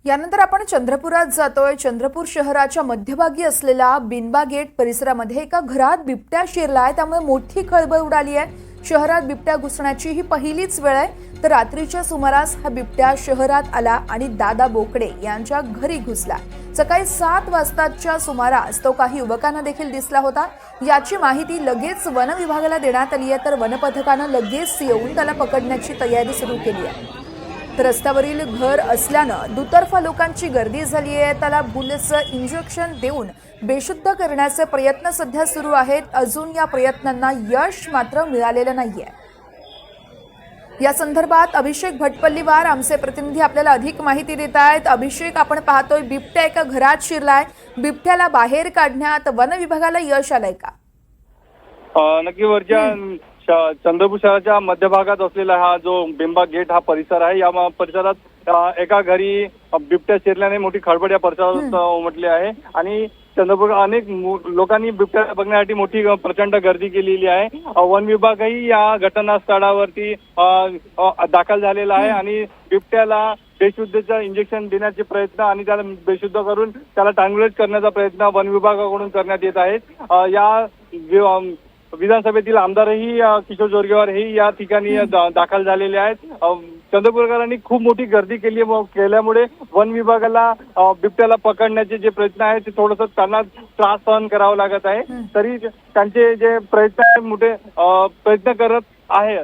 यानंतर आपण चंद्रपुरात जातोय। चंद्रपूर शहराच्या मध्यभागी असलेला बिनबा गेट परिसरामध्ये एका घरात बिबट्या शिरलाय, त्यामुळे मोठी खळबळ उडाली आहे। शहरात बिबट्या घुसण्याची ही पहिलीच वेळ आहे। तर रात्रीच्या सुमारास हा बिबट्या शहरात आला आणि दादा बोकडे यांच्या घरी घुसला। सकाळी 7 वाजताच्या सुमारास तो काही युवकांना देखील दिसला होता। याची माहिती लगेच वन विभागाला देण्यात आली आहे, तर वन पथकाने लगेच येऊन त्याला पकडण्याची तयारी सुरू केली आहे। तर रस्त्यावरील घर असल्यानं दुतर्फा लोकांची गर्दी झाली आहे। त्याला बुलेटचं इंजेक्शन देऊन बेशुद्ध करण्याचे प्रयत्न सध्या सुरू आहेत। अजून या प्रयत्नांना यश मात्र मिळालेलं नाहीये। या संदर्भात अभिषेक भटपल्लीवार आमचे प्रतिनिधी आपल्याला अधिक माहिती देत आहेत। अभिषेक, आपण पाहतोय बिबट्या एका घरात शिरलाय, बिबट्याला बाहेर काढण्यात वन विभागाला यश आलंय का? नक्की वरच्या चंद्रपूर शहराच्या मध्यभागात असलेला हा जो बिंबा गेट हा परिसर आहे। या परिसरात एका घरी बिबट्या शिरल्याने मोठी खळबळ या परिसरात उमटली आहे आणि चंद्रपूर अनेक लोकांनी बिबट्या बघण्यासाठी मोठी प्रचंड गर्दी केलेली आहे। वन विभागही या घटनास्थळावरती दाखल झालेला आहे आणि बिबट्याला बेशुद्धचं इंजेक्शन देण्याचे प्रयत्न आणि त्याला बेशुद्ध करून त्याला ट्रँग्युलेट करण्याचा प्रयत्न वन विभागाकडून करण्यात येत आहेत। या विधानसभेतील आमदारही किशोर जोरगेवार हे या ठिकाणी दाखल झालेले आहेत। चंद्रपूरकरांनी खूप मोठी गर्दी केल्यामुळे वन विभागाला बिबट्याला पकडण्याचे जे प्रयत्न आहेत ते थोडंसं त्यांना त्रास सहन करावा लागत आहे। तरी त्यांचे जे प्रयत्न आहे मोठे प्रयत्न करत आहे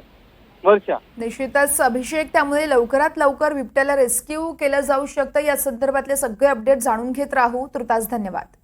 वर्षा। निश्चितच अभिषेक, त्यामुळे लवकरात लवकर बिबट्याला रेस्क्यू केलं जाऊ शकतं। या संदर्भातले सगळे अपडेट जाणून घेत राहू। तुर्तास धन्यवाद।